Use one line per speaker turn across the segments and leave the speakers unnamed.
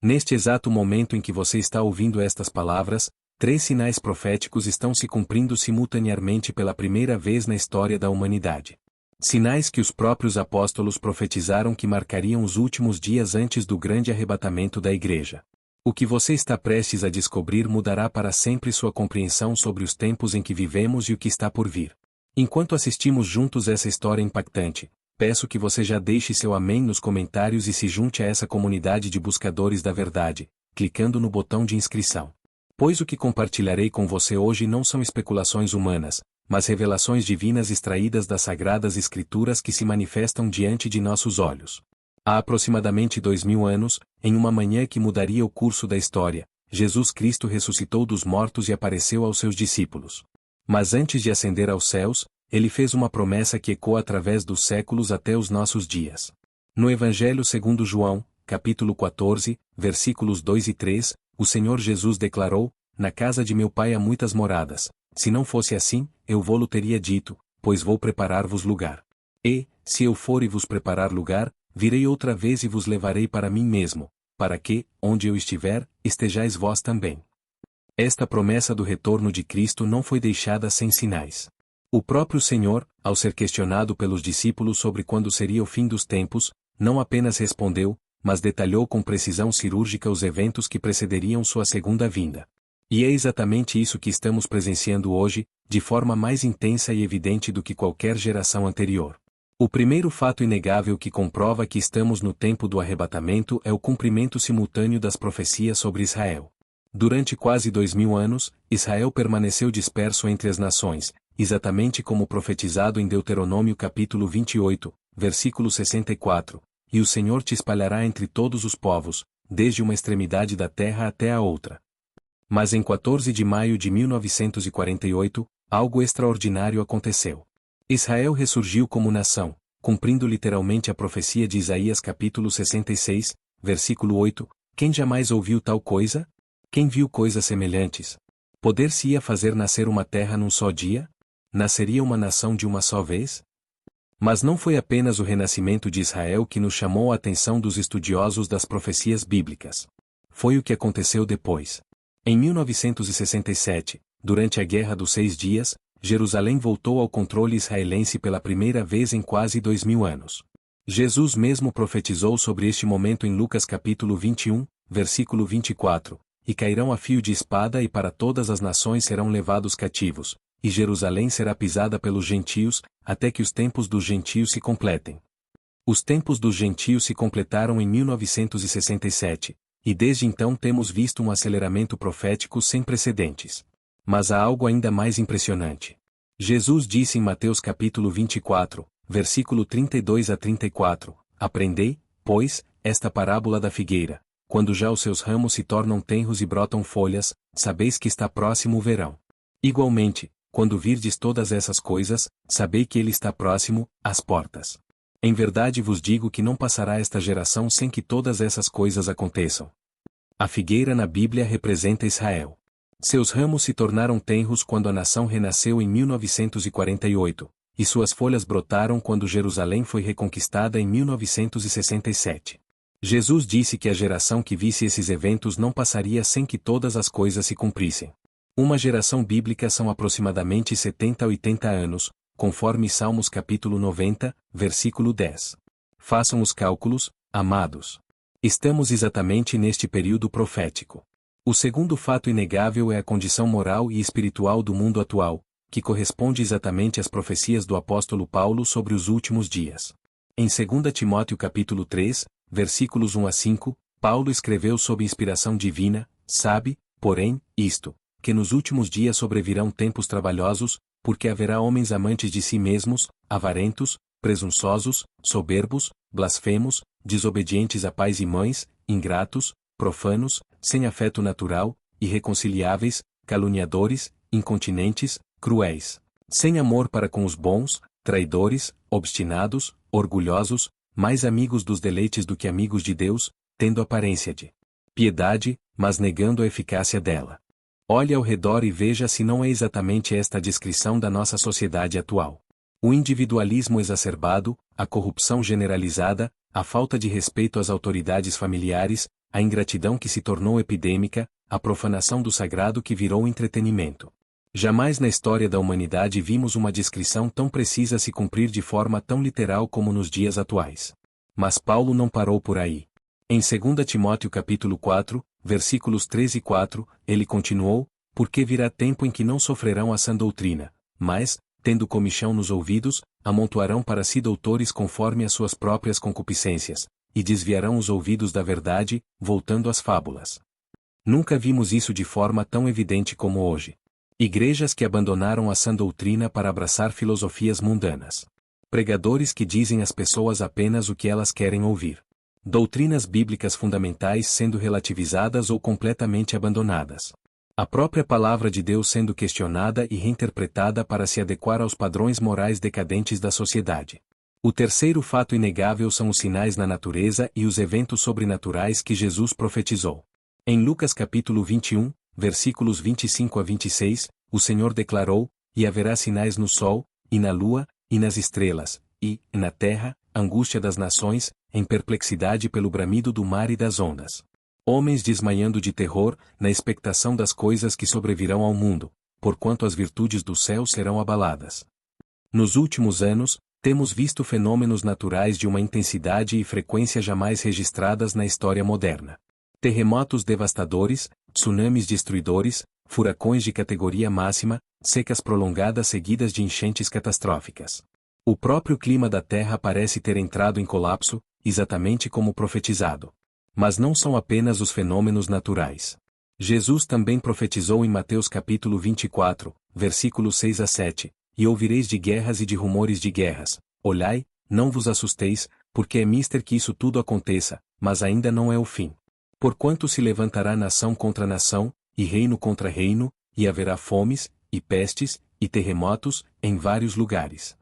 Neste exato momento em que você está ouvindo estas palavras, 3 sinais proféticos estão se cumprindo simultaneamente pela primeira vez na história da humanidade. Sinais que os próprios apóstolos profetizaram que marcariam os últimos dias antes do grande arrebatamento da Igreja. O que você está prestes a descobrir mudará para sempre sua compreensão sobre os tempos em que vivemos e o que está por vir. Enquanto assistimos juntos essa história impactante, peço que você já deixe seu amém nos comentários e se junte a essa comunidade de buscadores da verdade, clicando no botão de inscrição. Pois o que compartilharei com você hoje não são especulações humanas, mas revelações divinas extraídas das Sagradas Escrituras que se manifestam diante de nossos olhos. Há aproximadamente 2000 anos, em uma manhã que mudaria o curso da história, Jesus Cristo ressuscitou dos mortos e apareceu aos seus discípulos. Mas antes de ascender aos céus, ele fez uma promessa que ecoa através dos séculos até os nossos dias. No Evangelho segundo João, capítulo 14, versículos 2 e 3, o Senhor Jesus declarou: "Na casa de meu Pai há muitas moradas. Se não fosse assim, eu vô-lo teria dito, pois vou preparar-vos lugar. E, se eu for e vos preparar lugar, virei outra vez e vos levarei para mim mesmo, para que, onde eu estiver, estejais vós também." Esta promessa do retorno de Cristo não foi deixada sem sinais. O próprio Senhor, ao ser questionado pelos discípulos sobre quando seria o fim dos tempos, não apenas respondeu, mas detalhou com precisão cirúrgica os eventos que precederiam sua segunda vinda. E é exatamente isso que estamos presenciando hoje, de forma mais intensa e evidente do que qualquer geração anterior. O primeiro fato inegável que comprova que estamos no tempo do arrebatamento é o cumprimento simultâneo das profecias sobre Israel. Durante quase 2000 anos, Israel permaneceu disperso entre as nações, exatamente como profetizado em Deuteronômio capítulo 28, versículo 64, "E o Senhor te espalhará entre todos os povos, desde uma extremidade da terra até a outra." Mas em 14 de maio de 1948, algo extraordinário aconteceu. Israel ressurgiu como nação, cumprindo literalmente a profecia de Isaías capítulo 66, versículo 8, "Quem jamais ouviu tal coisa? Quem viu coisas semelhantes? Poder-se-ia fazer nascer uma terra num só dia? Nasceria uma nação de uma só vez?" Mas não foi apenas o renascimento de Israel que nos chamou a atenção dos estudiosos das profecias bíblicas. Foi o que aconteceu depois. Em 1967, durante a Guerra dos 6 Dias, Jerusalém voltou ao controle israelense pela primeira vez em quase 2000 anos. Jesus mesmo profetizou sobre este momento em Lucas capítulo 21, versículo 24, "E cairão a fio de espada e para todas as nações serão levados cativos, e Jerusalém será pisada pelos gentios, até que os tempos dos gentios se completem." Os tempos dos gentios se completaram em 1967, e desde então temos visto um aceleramento profético sem precedentes. Mas há algo ainda mais impressionante. Jesus disse em Mateus capítulo 24, versículo 32 a 34, "Aprendei, pois, esta parábola da figueira. Quando já os seus ramos se tornam tenros e brotam folhas, sabeis que está próximo o verão. Igualmente, quando virdes todas essas coisas, sabei que ele está próximo, às portas. Em verdade vos digo que não passará esta geração sem que todas essas coisas aconteçam." A figueira na Bíblia representa Israel. Seus ramos se tornaram tenros quando a nação renasceu em 1948, e suas folhas brotaram quando Jerusalém foi reconquistada em 1967. Jesus disse que a geração que visse esses eventos não passaria sem que todas as coisas se cumprissem. Uma geração bíblica são aproximadamente 70 a 80 anos, conforme Salmos capítulo 90, versículo 10. Façam os cálculos, amados. Estamos exatamente neste período profético. O segundo fato inegável é a condição moral e espiritual do mundo atual, que corresponde exatamente às profecias do apóstolo Paulo sobre os últimos dias. Em 2 Timóteo capítulo 3, versículos 1 a 5, Paulo escreveu sob inspiração divina: "Sabe, porém, isto, que nos últimos dias sobrevirão tempos trabalhosos, porque haverá homens amantes de si mesmos, avarentos, presunçosos, soberbos, blasfemos, desobedientes a pais e mães, ingratos, profanos, sem afeto natural, irreconciliáveis, caluniadores, incontinentes, cruéis, sem amor para com os bons, traidores, obstinados, orgulhosos, mais amigos dos deleites do que amigos de Deus, tendo aparência de piedade, mas negando a eficácia dela." Olhe ao redor e veja se não é exatamente esta a descrição da nossa sociedade atual. O individualismo exacerbado, a corrupção generalizada, a falta de respeito às autoridades familiares, a ingratidão que se tornou epidêmica, a profanação do sagrado que virou entretenimento. Jamais na história da humanidade vimos uma descrição tão precisa se cumprir de forma tão literal como nos dias atuais. Mas Paulo não parou por aí. Em 2 Timóteo capítulo 4, versículos 3 e 4, ele continuou, porque virá tempo em que não sofrerão a sã doutrina, mas, tendo comichão nos ouvidos, amontoarão para si doutores conforme as suas próprias concupiscências, e desviarão os ouvidos da verdade, voltando às fábulas. Nunca vimos isso de forma tão evidente como hoje. Igrejas que abandonaram a sã doutrina para abraçar filosofias mundanas. Pregadores que dizem às pessoas apenas o que elas querem ouvir. Doutrinas bíblicas fundamentais sendo relativizadas ou completamente abandonadas. A própria palavra de Deus sendo questionada e reinterpretada para se adequar aos padrões morais decadentes da sociedade. O terceiro fato inegável são os sinais na natureza e os eventos sobrenaturais que Jesus profetizou. Em Lucas capítulo 21, versículos 25 a 26, o Senhor declarou, e haverá sinais no sol, e na lua, e nas estrelas, e, na terra, angústia das nações, em perplexidade pelo bramido do mar e das ondas. Homens desmaiando de terror, na expectação das coisas que sobrevirão ao mundo, porquanto as virtudes do céu serão abaladas. Nos últimos anos, temos visto fenômenos naturais de uma intensidade e frequência jamais registradas na história moderna. Terremotos devastadores, tsunamis destruidores, furacões de categoria máxima, secas prolongadas seguidas de enchentes catastróficas. O próprio clima da Terra parece ter entrado em colapso, exatamente como profetizado. Mas não são apenas os fenômenos naturais. Jesus também profetizou em Mateus capítulo 24, versículos 6 a 7, e ouvireis de guerras e de rumores de guerras. Olhai, não vos assusteis, porque é mister que isso tudo aconteça, mas ainda não é o fim. Porquanto se levantará nação contra nação, e reino contra reino, e haverá fomes, e pestes, e terremotos, em vários lugares.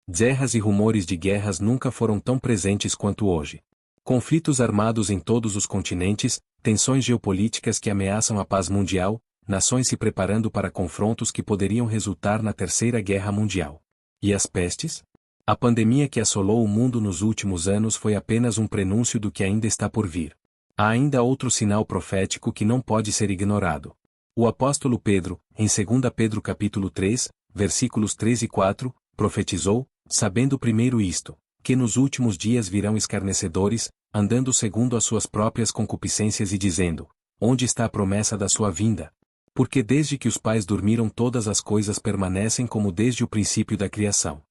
Guerras e rumores de guerras nunca foram tão presentes quanto hoje. Conflitos armados em todos os continentes, tensões geopolíticas que ameaçam a paz mundial, nações se preparando para confrontos que poderiam resultar na Terceira Guerra Mundial. E as pestes? A pandemia que assolou o mundo nos últimos anos foi apenas um prenúncio do que ainda está por vir. Há ainda outro sinal profético que não pode ser ignorado. O apóstolo Pedro, em 2 Pedro capítulo 3, versículos 3 e 4, profetizou, sabendo primeiro isto, que nos últimos dias virão escarnecedores, andando segundo as suas próprias concupiscências e dizendo, onde está a promessa da sua vinda? Porque desde que os pais dormiram todas as coisas permanecem como desde o princípio da criação.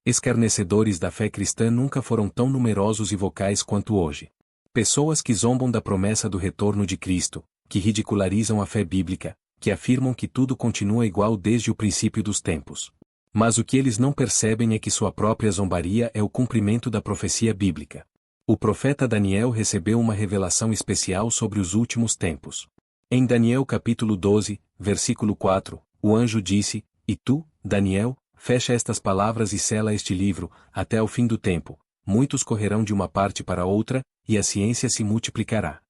Escarnecedores da fé cristã nunca foram tão numerosos e vocais quanto hoje. Pessoas que zombam da promessa do retorno de Cristo, que ridicularizam a fé bíblica, que afirmam que tudo continua igual desde o princípio dos tempos. Mas o que eles não percebem é que sua própria zombaria é o cumprimento da profecia bíblica. O profeta Daniel recebeu uma revelação especial sobre os últimos tempos. Em Daniel capítulo 12, versículo 4, o anjo disse, e tu, Daniel, fecha estas palavras e sela este livro, até ao fim do tempo. Muitos correrão de uma parte para outra, e a ciência se multiplicará.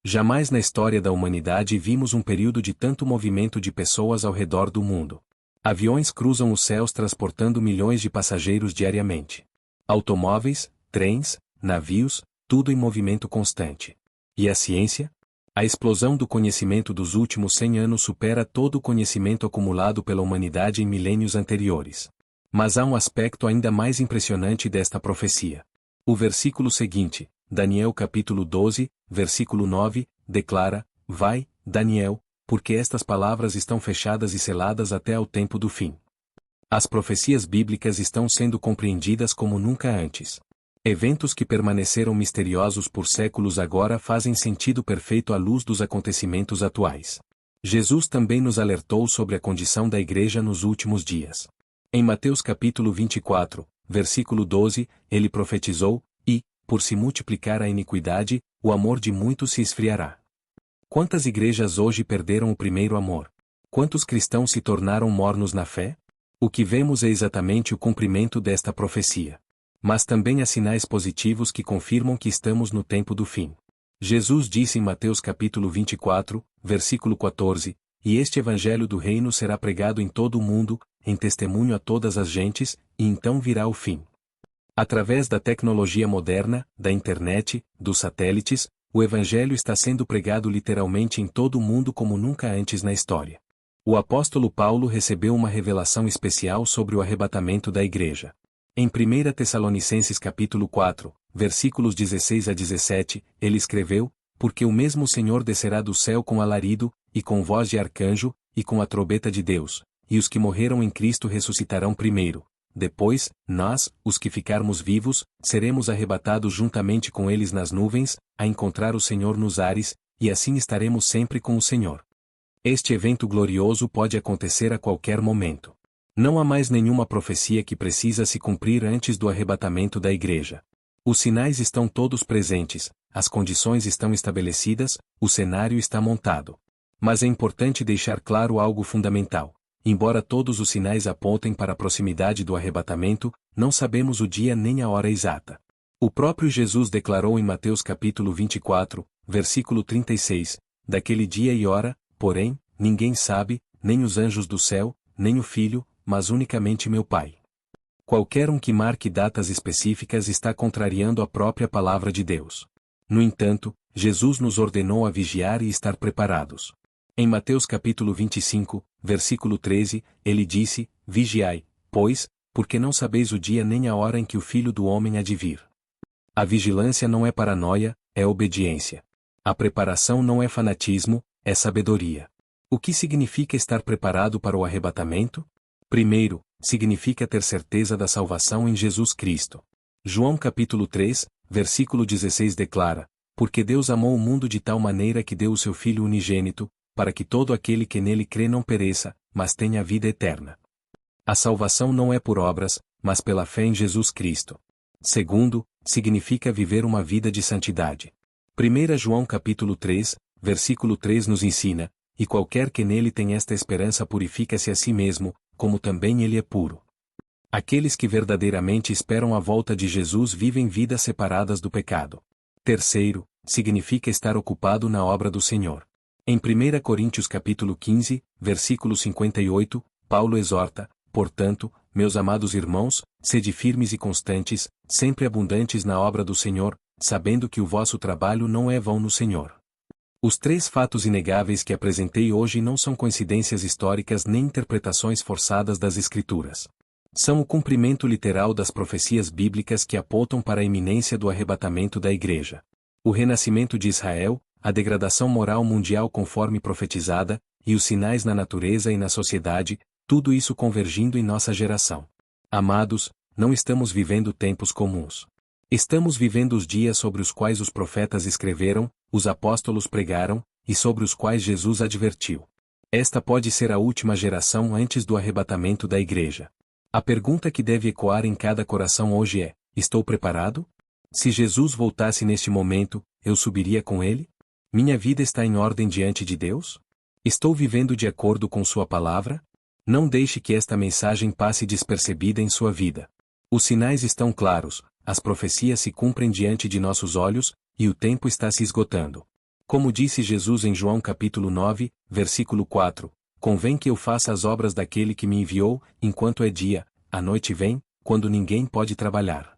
Jamais na história da humanidade vimos um período de tanto movimento de pessoas ao redor do mundo. Aviões cruzam os céus transportando milhões de passageiros diariamente. Automóveis, trens, navios, tudo em movimento constante. E a ciência? A explosão do conhecimento dos últimos 100 anos supera todo o conhecimento acumulado pela humanidade em milênios anteriores. Mas há um aspecto ainda mais impressionante desta profecia. O versículo seguinte, Daniel capítulo 12, versículo 9, declara, vai, Daniel, porque estas palavras estão fechadas e seladas até ao tempo do fim. As profecias bíblicas estão sendo compreendidas como nunca antes. Eventos que permaneceram misteriosos por séculos agora fazem sentido perfeito à luz dos acontecimentos atuais. Jesus também nos alertou sobre a condição da igreja nos últimos dias. Em Mateus capítulo 24, versículo 12, ele profetizou, e, por se multiplicar a iniquidade, o amor de muitos se esfriará. Quantas igrejas hoje perderam o primeiro amor? Quantos cristãos se tornaram mornos na fé? O que vemos é exatamente o cumprimento desta profecia. Mas também há sinais positivos que confirmam que estamos no tempo do fim. Jesus disse em Mateus capítulo 24, versículo 14, e este evangelho do reino será pregado em todo o mundo, em testemunho a todas as gentes, e então virá o fim. Através da tecnologia moderna, da internet, dos satélites, O Evangelho está sendo pregado literalmente em todo o mundo como nunca antes na história. O apóstolo Paulo recebeu uma revelação especial sobre o arrebatamento da igreja. Em 1 Tessalonicenses capítulo 4, versículos 16 a 17, ele escreveu: porque o mesmo Senhor descerá do céu com alarido, e com voz de arcanjo, e com a trombeta de Deus, e os que morreram em Cristo ressuscitarão primeiro. Depois, nós, os que ficarmos vivos, seremos arrebatados juntamente com eles nas nuvens, a encontrar o Senhor nos ares, e assim estaremos sempre com o Senhor. Este evento glorioso pode acontecer a qualquer momento. Não há mais nenhuma profecia que precisa se cumprir antes do arrebatamento da igreja. Os sinais estão todos presentes, as condições estão estabelecidas, o cenário está montado. Mas é importante deixar claro algo fundamental. Embora todos os sinais apontem para a proximidade do arrebatamento, não sabemos o dia nem a hora exata. O próprio Jesus declarou em Mateus capítulo 24, versículo 36, daquele dia e hora, porém, ninguém sabe, nem os anjos do céu, nem o Filho, mas unicamente meu Pai. Qualquer um que marque datas específicas está contrariando a própria palavra de Deus. No entanto, Jesus nos ordenou a vigiar e estar preparados. Em Mateus capítulo 25, versículo 13, ele disse: vigiai, pois, porque não sabeis o dia nem a hora em que o Filho do Homem há de vir. A vigilância não é paranoia, é obediência. A preparação não é fanatismo, é sabedoria. O que significa estar preparado para o arrebatamento? Primeiro, significa ter certeza da salvação em Jesus Cristo. João capítulo 3, versículo 16 declara: porque Deus amou o mundo de tal maneira que deu o seu Filho unigênito, para que todo aquele que nele crê não pereça, mas tenha vida eterna. A salvação não é por obras, mas pela fé em Jesus Cristo. Segundo, significa viver uma vida de santidade. 1 João capítulo 3, versículo 3 nos ensina: e qualquer que nele tem esta esperança purifica-se a si mesmo, como também ele é puro. Aqueles que verdadeiramente esperam a volta de Jesus vivem vidas separadas do pecado. Terceiro, significa estar ocupado na obra do Senhor. Em 1 Coríntios capítulo 15, versículo 58, Paulo exorta: portanto, meus amados irmãos, sede firmes e constantes, sempre abundantes na obra do Senhor, sabendo que o vosso trabalho não é vão no Senhor. Os três fatos inegáveis que apresentei hoje não são coincidências históricas nem interpretações forçadas das Escrituras. São o cumprimento literal das profecias bíblicas que apontam para a iminência do arrebatamento da Igreja. O renascimento de Israel, a degradação moral mundial conforme profetizada, e os sinais na natureza e na sociedade, tudo isso convergindo em nossa geração. Amados, não estamos vivendo tempos comuns. Estamos vivendo os dias sobre os quais os profetas escreveram, os apóstolos pregaram, e sobre os quais Jesus advertiu. Esta pode ser a última geração antes do arrebatamento da Igreja. A pergunta que deve ecoar em cada coração hoje é: estou preparado? Se Jesus voltasse neste momento, eu subiria com ele? Minha vida está em ordem diante de Deus? Estou vivendo de acordo com sua palavra? Não deixe que esta mensagem passe despercebida em sua vida. Os sinais estão claros, as profecias se cumprem diante de nossos olhos, e o tempo está se esgotando. Como disse Jesus em João capítulo 9, versículo 4, convém que eu faça as obras daquele que me enviou, enquanto é dia, a noite vem, quando ninguém pode trabalhar.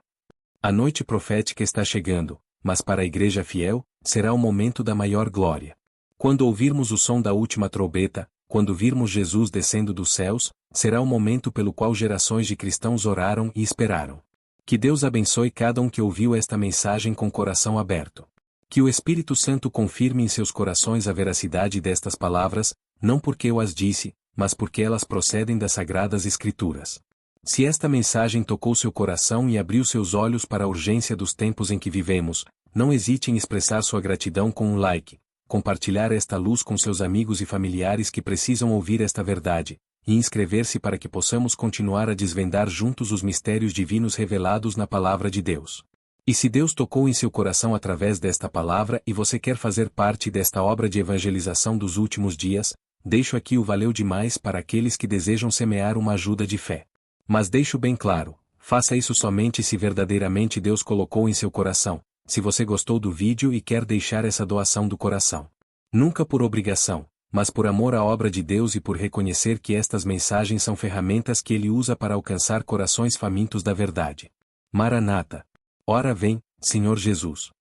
A noite profética está chegando, mas para a igreja fiel, será o momento da maior glória. Quando ouvirmos o som da última trombeta, quando virmos Jesus descendo dos céus, será o momento pelo qual gerações de cristãos oraram e esperaram. Que Deus abençoe cada um que ouviu esta mensagem com coração aberto. Que o Espírito Santo confirme em seus corações a veracidade destas palavras, não porque eu as disse, mas porque elas procedem das Sagradas Escrituras. Se esta mensagem tocou seu coração e abriu seus olhos para a urgência dos tempos em que vivemos, não hesite em expressar sua gratidão com um like, compartilhar esta luz com seus amigos e familiares que precisam ouvir esta verdade, e inscrever-se para que possamos continuar a desvendar juntos os mistérios divinos revelados na Palavra de Deus. E se Deus tocou em seu coração através desta palavra e você quer fazer parte desta obra de evangelização dos últimos dias, deixo aqui o valeu demais para aqueles que desejam semear uma ajuda de fé. Mas deixo bem claro, faça isso somente se verdadeiramente Deus colocou em seu coração, se você gostou do vídeo e quer deixar essa doação do coração. Nunca por obrigação, mas por amor à obra de Deus e por reconhecer que estas mensagens são ferramentas que Ele usa para alcançar corações famintos da verdade. Maranata. Ora vem, Senhor Jesus.